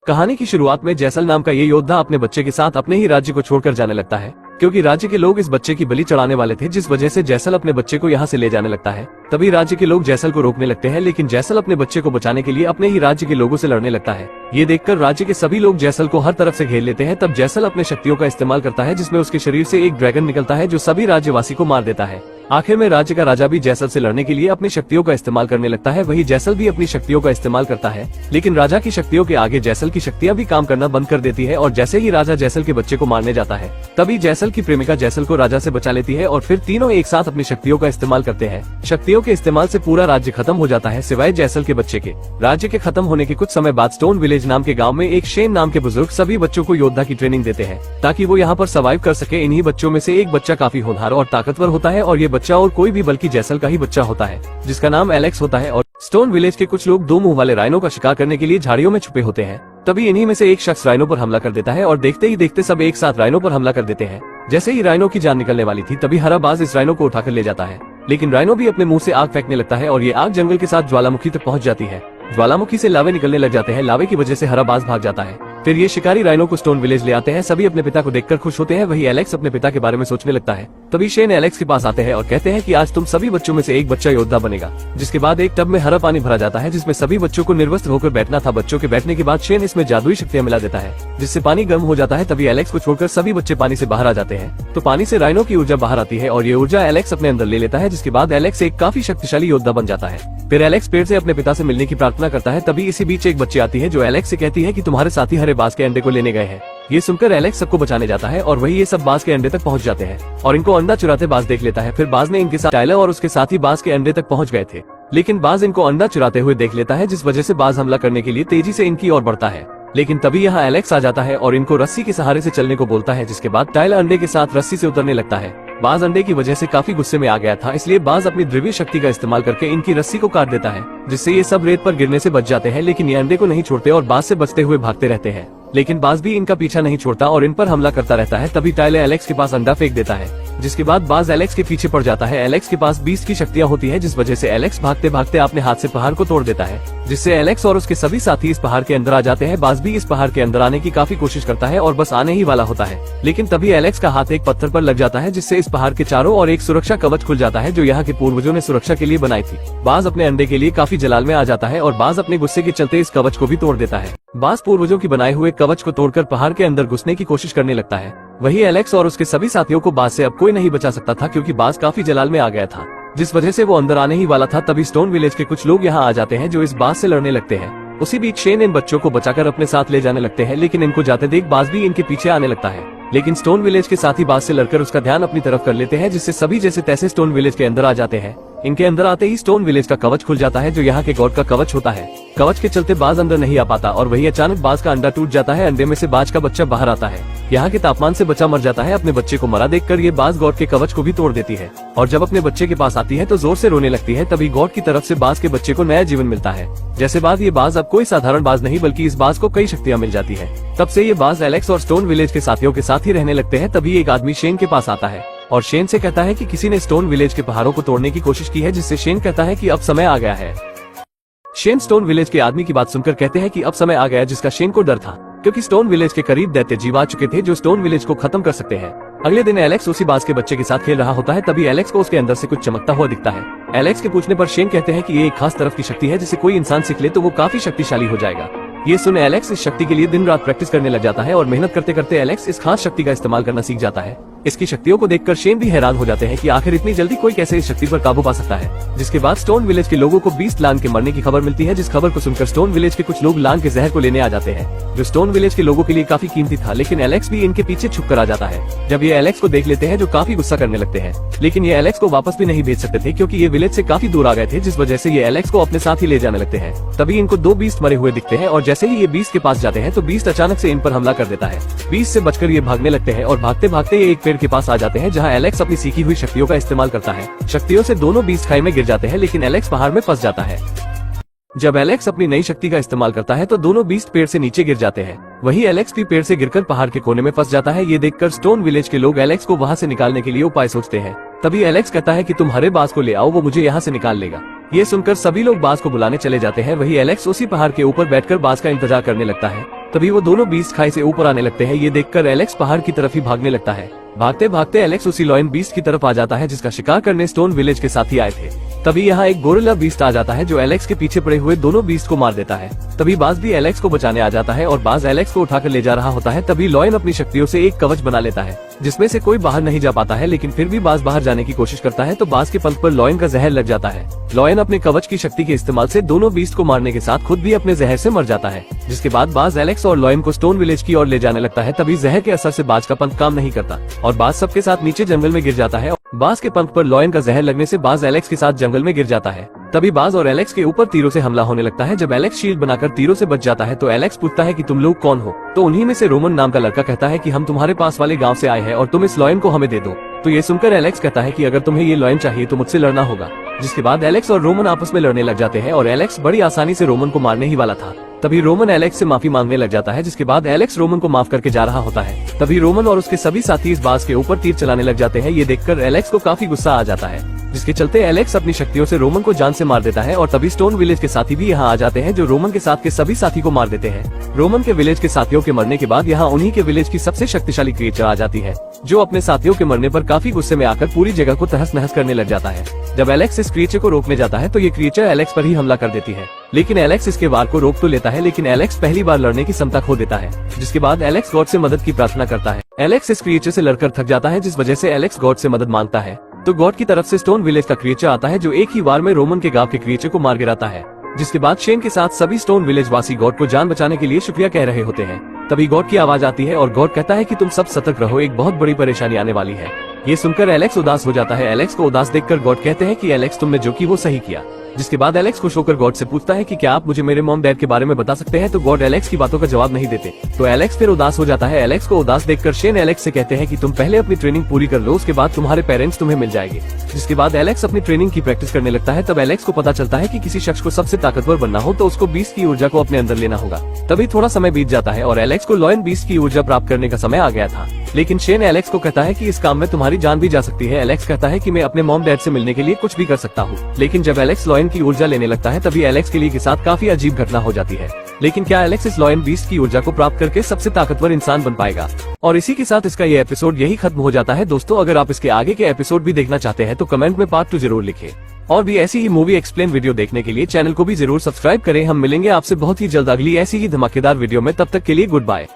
कहानी की शुरुआत में जैसल नाम का ये योद्धा अपने बच्चे के साथ अपने ही राज्य को छोड़कर जाने लगता है, क्योंकि राज्य के लोग इस बच्चे की बलि चढ़ाने वाले थे, जिस वजह से जैसल अपने बच्चे को यहाँ से ले जाने लगता है। तभी राज्य के लोग जैसल को रोकने लगते हैं, लेकिन जैसल अपने बच्चे को बचाने के लिए अपने ही राज्य के लोगों से लड़ने लगता है। ये देखकर राज्य के सभी लोग जैसल को हर तरफ से घेर लेते हैं। तब जैसल अपने शक्तियों का इस्तेमाल करता है, जिसमें उसके शरीर से एक ड्रैगन निकलता है जो सभी राज्यवासी को मार देता है। आखिर में राज्य का राजा भी जैसल से लड़ने के लिए अपनी शक्तियों का इस्तेमाल करने लगता है। वही जैसल भी अपनी शक्तियों का इस्तेमाल करता है, लेकिन राजा की शक्तियों के आगे जैसल की शक्तियां भी काम करना बंद कर देती है। और जैसे ही राजा जैसल के बच्चे को मारने जाता है, तभी जैसल की प्रेमिका जैसल को राजा से बचा लेती है और फिर तीनों एक साथ अपनी शक्तियों का इस्तेमाल करते हैं। शक्तियों के इस्तेमाल से पूरा राज्य खत्म हो जाता है, सिवाय जैसल के बच्चे के। राज्य के खत्म होने के कुछ समय बाद स्टोन विलेज नाम के गाँव में एक शेन नाम के बुजुर्ग सभी बच्चों को योद्धा की ट्रेनिंग देते हैं, ताकि वो यहाँ पर सर्वाइव कर सके। इन्हीं बच्चों में से एक बच्चा काफी होनहार और ताकतवर होता है, और ये बच्चा और कोई भी बल्कि जैसल का ही बच्चा होता है, जिसका नाम एलेक्स होता है। और स्टोन विलेज के कुछ लोग दो मुंह वाले राइनो का शिकार करने के लिए झाड़ियों में छुपे होते हैं। तभी इन्हीं में से एक शख्स राइनो पर हमला कर देता है, और देखते ही देखते सब एक साथ राइनो पर हमला कर देते हैं। जैसे ही राइनो की जान निकलने वाली थी, तभी हरा बाज इस राइनो को उठाकर ले जाता है, लेकिन राइनो भी अपने मुंह से आग फेंकने लगता है और ये आग जंगल के साथ ज्वालामुखी तक पहुंच जाती है। ज्वालामुखी से लावे निकलने लग जाते हैं। लावे की वजह से हरा बाज भाग जाता है। फिर ये शिकारी राइनो को स्टोन विलेज ले आते हैं। सभी अपने पिता को देखकर खुश होते हैं। वही एलेक्स अपने पिता के बारे में सोचने लगता है। तभी शेन एलेक्स के पास आते हैं और कहते हैं कि आज तुम सभी बच्चों में से एक बच्चा योद्धा बनेगा। जिसके बाद एक टब में हरा पानी भरा जाता है, जिसमें सभी बच्चों को निर्वस्त्र होकर बैठना था। बच्चों के बैठने के बाद शेन इसमें जादुई शक्तियां मिला देता है, जिससे पानी गर्म हो जाता है। तभी एलेक्स को छोड़कर सभी बच्चे पानी से बाहर आ जाते हैं, तो पानी से राइनो की ऊर्जा बाहर आती है और ये ऊर्जा एलेक्स अपने अंदर ले लेता है। जिसके बाद एलेक्स एक काफी शक्तिशाली योद्धा बन जाता है। फिर एलेक्स पेड़ से अपने पिता से मिलने की प्रार्थना करता है। तभी इसी बीच एक बच्ची आती है, जो एलेक्स से कहती है कि तुम्हारे साथी हरे बाज के अंडे को लेने गए हैं। ये सुनकर एलेक्स सबको बचाने जाता है, और वही ये सब बाज के अंडे तक पहुंच जाते हैं और इनको अंडा चुराते बाज देख लेता है। फिर बाज ने इनके साथ टाइलर और उसके साथी बाज के अंडे तक पहुंच गए थे, लेकिन बाज इनको अंडा चुराते हुए देख लेता है, जिस वजह से बाज हमला करने के लिए तेजी से इनकी ओर बढ़ता है। लेकिन तभी यहाँ एलेक्स आ जाता है और इनको रस्सी के सहारे से चलने को बोलता है। जिसके बाद टाइलर अंडे के साथ रस्सी से उतरने लगता है। बाज अंडे की वजह से काफी गुस्से में आ गया था, इसलिए बाज अपनी ध्रुवीय शक्ति का इस्तेमाल करके इनकी रस्सी को काट देता है, जिससे ये सब रेत पर गिरने से बच जाते हैं। लेकिन ये अंडे को नहीं छोड़ते और बाज से बचते हुए भागते रहते हैं, लेकिन बाज भी इनका पीछा नहीं छोड़ता और इन पर हमला करता रहता है। तभी टाइलर एलेक्स के पास अंडा फेंक देता है, जिसके बाद बाज एलेक्स के पीछे पड़ जाता है। एलेक्स के पास बीस्ट की शक्तियां होती है, जिस वजह से एलेक्स भागते भागते अपने हाथ से पहाड़ को तोड़ देता है, जिससे एलेक्स और उसके सभी साथी इस पहाड़ के अंदर आ जाते हैं। बाज भी इस पहाड़ के अंदर आने की काफी कोशिश करता है और बस आने ही वाला होता है, लेकिन तभी एलेक्स का हाथ एक पत्थर पर लग जाता है, जिससे इस पहाड़ के चारों ओर एक सुरक्षा कवच खुल जाता है, जो यहाँ के पूर्वजों ने सुरक्षा के लिए बनाई थी। बाज अपने अंडे के लिए काफी जलाल में आ जाता है और बाज अपने गुस्से के चलते इस कवच को भी तोड़ देता है। बाज पूर्वजों की बनाए हुए कवच को तोड़कर पहाड़ के अंदर घुसने की कोशिश करने लगता है। वही एलेक्स और उसके सभी साथियों को बाज से अब कोई नहीं बचा सकता था, क्योंकि बाज काफी जलाल में आ गया था, जिस वजह से वो अंदर आने ही वाला था। तभी स्टोन विलेज के कुछ लोग यहाँ आ जाते हैं, जो इस बाज से लड़ने लगते हैं। उसी बीच शेन इन बच्चों को बचाकर अपने साथ ले जाने लगते हैं, लेकिन इनको जाते देख बाज भी इनके पीछे आने लगता है। लेकिन स्टोन विलेज के साथी बाज से लड़कर उसका ध्यान अपनी तरफ कर लेते हैं, जिससे सभी जैसे तैसे स्टोन विलेज के अंदर आ जाते हैं। इनके अंदर आते ही स्टोन विलेज का कवच खुल जाता है, जो यहाँ के गॉड का कवच होता है। कवच के चलते बाज अंदर नहीं आ पाता और वही अचानक बाज का अंडा टूट जाता है। अंडे में से बाज का बच्चा बाहर आता है। यहाँ के तापमान से बच्चा मर जाता है। अपने बच्चे को मरा देखकर ये बाज गॉड के कवच को भी तोड़ देती है, और जब अपने बच्चे के पास आती है तो जोर से रोने लगती है। तभी गॉड की तरफ से बाज के बच्चे को नया जीवन मिलता है। जैसे बाद ये बाज अब कोई साधारण बाज नहीं, बल्कि इस बाज को कई शक्तियाँ मिल जाती है। तब से ये बाज एलेक्स और स्टोन विलेज के साथियों के साथ ही रहने लगते हैं। तभी एक आदमी शेन के पास आता है और शेन से कहता है कि किसी ने स्टोन विलेज के पहाड़ों को तोड़ने की कोशिश की है, जिससे शेन कहता है कि अब समय आ गया है। शेन स्टोन विलेज के आदमी की बात सुनकर कहते हैं कि अब समय आ गया, जिसका शेन को डर था, क्योंकि स्टोन विलेज के करीब दैत्य जीव आ चुके थे, जो स्टोन विलेज को खत्म कर सकते हैं। अगले दिन एलेक्स उसी बाज के बच्चे के साथ खेल रहा होता है। तभी एलेक्स को उसके अंदर से कुछ चमकता हुआ दिखता है। एलेक्स के पूछने पर शेन कहते हैं कि ये एक खास तरफ की शक्ति है, जिसे कोई इंसान सीख ले तो वो काफी शक्तिशाली हो जाएगा। ये सुन एलेक्स इस शक्ति के लिए दिन रात प्रैक्टिस करने लग जाता है और मेहनत करते करते एलेक्स इस खास शक्ति का इस्तेमाल करना सीख जाता है। इसकी शक्तियों को देखकर शेन भी हैरान हो जाते हैं कि आखिर इतनी जल्दी कोई कैसे इस शक्ति पर काबू पा सकता है। जिसके बाद स्टोन विलेज के लोगों को बीस्ट लांग के मरने की खबर मिलती है, जिस खबर को सुनकर स्टोन विलेज के कुछ लोग लांग के जहर को लेने आ जाते हैं, जो स्टोन विलेज के लोगों के लिए काफी कीमती था। लेकिन एलेक्स भी इनके पीछे छुप कर आ जाता है। जब ये एलेक्स को देख लेते हैं, जो काफी गुस्सा करने लगते हैं, लेकिन ये एलेक्स को वापस भी नहीं भेज सकते थे, क्योंकि ये विलेज से काफी दूर आ गए थे, जिस वजह से ये एलेक्स को अपने साथ ही ले जाने लगते हैं। तभी इनको दो बीस्ट मरे हुए दिखते हैं और जैसे ही ये बीस्ट के पास जाते हैं तो बीस्ट अचानक से इन पर हमला कर देता है। बीस्ट से बचकर ये भागने लगते हैं और भागते भागते ये एक पेड़ के पास आ जाते हैं, जहाँ एलेक्स अपनी सीखी हुई शक्तियों का इस्तेमाल करता है। शक्तियों से दोनों बीस्ट खाई में गिर जाते हैं, लेकिन एलेक्स पहाड़ में फंस जाता है। जब एलेक्स अपनी नई शक्ति का इस्तेमाल करता है तो दोनों बीस्ट पेड़ से नीचे गिर जाते हैं। वही एलेक्स भी पेड़ से गिरकर पहाड़ के कोने में फंस जाता है। ये देखकर स्टोन विलेज के लोग एलेक्स को वहां से निकालने के लिए उपाय सोचते हैं। तभी एलेक्स कहता है कि तुम हरे बाज को ले आओ, वो मुझे यहाँ से निकाल लेगा। ये सुनकर सभी लोग बाज को बुलाने चले जाते हैं। वही एलेक्स उसी पहाड़ के ऊपर बैठकर बाज का इंतजार करने लगता है। तभी वो दोनों बीस्ट खाई से ऊपर आने लगते हैं। ये देखकर एलेक्स पहाड़ की तरफ ही भागने लगता है। भागते भागते एलेक्स उसी लॉयन बीस्ट की तरफ आ जाता है जिसका शिकार करने स्टोन विलेज के साथी आए थे। तभी यहाँ एक गोरिल्ला बीस्ट आ जाता है जो एलेक्स के पीछे पड़े हुए दोनों बीस्ट को मार देता है। तभी बाज भी एलेक्स को बचाने आ जाता है और बाज एलेक्स को उठाकर ले जा रहा होता है। तभी लॉयन अपनी शक्तियों से एक कवच बना लेता है जिसमें से कोई बाहर नहीं जा पाता है, लेकिन फिर भी बाज बाहर जाने की कोशिश करता है तो बाज के पंख पर लॉयन का जहर लग जाता है। लॉयन अपने कवच की शक्ति के इस्तेमाल से दोनों बीस्ट को मारने के साथ खुद भी अपने जहर से मर जाता है, जिसके बाद बाज एलेक्स और लॉयन को स्टोन विलेज की ओर ले जाने लगता है। तभी जहर के असर से बाज का पंख काम नहीं करता और बाज सबके साथ नीचे जंगल में गिर जाता है। बाज के पंख पर लॉयन का जहर लगने से बाज एलेक्स के साथ जंगल में गिर जाता है। तभी बाज और एलेक्स के ऊपर तीरों से हमला होने लगता है। जब एलेक्स शील्ड बनाकर तीरों से बच जाता है तो एलेक्स पूछता है कि तुम लोग कौन हो। तो उन्हीं में से रोमन नाम का लड़का कहता है कि हम तुम्हारे पास वाले गांव से आए हैं और तुम इस लॉयन को हमें दे दो। तो ये सुनकर एलेक्स कहता है कि अगर तुम्हें ये लॉयन चाहिए तो मुझसे लड़ना होगा। जिसके बाद एलेक्स और रोमन आपस में लड़ने लग जाते हैं और एलेक्स बड़ी आसानी से रोमन को मारने ही वाला था। तभी रोमन एलेक्स से माफी मांगने लग जाता है, जिसके बाद एलेक्स रोमन को माफ करके जा रहा होता है। तभी रोमन और उसके सभी साथी इस बाज के ऊपर तीर चलाने लग जाते हैं। ये देखकर एलेक्स को काफी गुस्सा आ जाता है, जिसके चलते एलेक्स अपनी शक्तियों से रोमन को जान से मार देता है। और तभी स्टोन विलेज के साथी भी यहाँ आ जाते हैं जो रोमन के साथ के सभी साथी को मार देते हैं। रोमन के विलेज के साथियों के मरने के बाद यहाँ उन्हीं के विलेज की सबसे शक्तिशाली क्रिएचर आ जाती है, जो अपने साथियों के मरने पर काफी गुस्से में आकर पूरी जगह को तहस नहस करने लग जाता है। जब एलेक्स इस क्रिएचर को रोकने जाता है तो ये क्रिएचर एलेक्स पर ही हमला कर देती है, लेकिन एलेक्स इसके वार को रोक तो लेता है, लेकिन एलेक्स पहली बार लड़ने की क्षमता खो देता है। जिसके बाद एलेक्स गॉड से मदद की प्रार्थना करता है। एलेक्स इस क्रिएचर से लड़कर थक जाता है, जिस वजह से एलेक्स गॉड से मदद मांगता है। तो गॉड की तरफ से स्टोन विलेज का क्रिएचर आता है जो एक ही वार में रोमन के गांव के क्रिएचर को मार गिराता है। जिसके बाद शेन के साथ सभी स्टोन विलेज वासी गॉड को जान बचाने के लिए शुक्रिया कह रहे होते हैं। तभी गॉड की आवाज आती है और गॉड कहता है कि तुम सब सतर्क रहो, एक बहुत बड़ी परेशानी आने वाली है। ये सुनकर एलेक्स उदास हो जाता है। एलेक्स को उदास देखकर गॉड कहते हैं कि एलेक्स तुमने जो की वो सही किया। जिसके बाद एलेक्स खुश होकर गॉड से पूछता है कि क्या आप मुझे मेरे मॉम डैड के बारे में बता सकते हैं। तो गॉड एलेक्स की बातों का जवाब नहीं देते, तो एलेक्स फिर उदास हो जाता है। एलेक्स को उदास देखकर शेन एलेक्स से कहते हैं कि तुम पहले अपनी ट्रेनिंग पूरी कर लो, उसके बाद तुम्हारे पेरेंट्स तुम्हें मिल जाएंगे। जिसके बाद एलेक्स अपनी ट्रेनिंग की प्रैक्टिस करने लगता है। तब एलेक्स को पता चलता है कि किसी शख्स को सबसे ताकतवर बनना हो तो उसको बीस्ट की ऊर्जा को अपने अंदर लेना होगा। तभी थोड़ा समय बीत जाता है और एलेक्स को लॉयन बीस्ट की ऊर्जा प्राप्त करने का समय आ गया था, लेकिन शेन एलेक्स को कहता है कि इस काम में तुम्हारी जान भी जा सकती है। एलेक्स कहता है कि मैं अपने मॉम डैड से मिलने के लिए कुछ भी कर सकता हूँ, लेकिन जब एलेक्स लॉयन की ऊर्जा लेने लगता है तभी एलेक्स के लिए के साथ काफी अजीब घटना हो जाती है। लेकिन क्या एलेक्स इस लॉयन बीस्ट की ऊर्जा को प्राप्त करके सबसे ताकतवर इंसान बन पाएगा? और इसी के साथ इसका ये एपिसोड यही खत्म हो जाता है। दोस्तों, अगर आप इसके आगे के एपिसोड भी देखना चाहते हैं तो कमेंट में पार्ट 2 जरूर लिखें। और भी ऐसी ही मूवी एक्सप्लेन वीडियो देखने के लिए चैनल को भी जरूर सब्सक्राइब करें। हम मिलेंगे आपसे बहुत ही जल्द अगली ऐसी ही धमाकेदार वीडियो में। तब तक के लिए गुड बाय।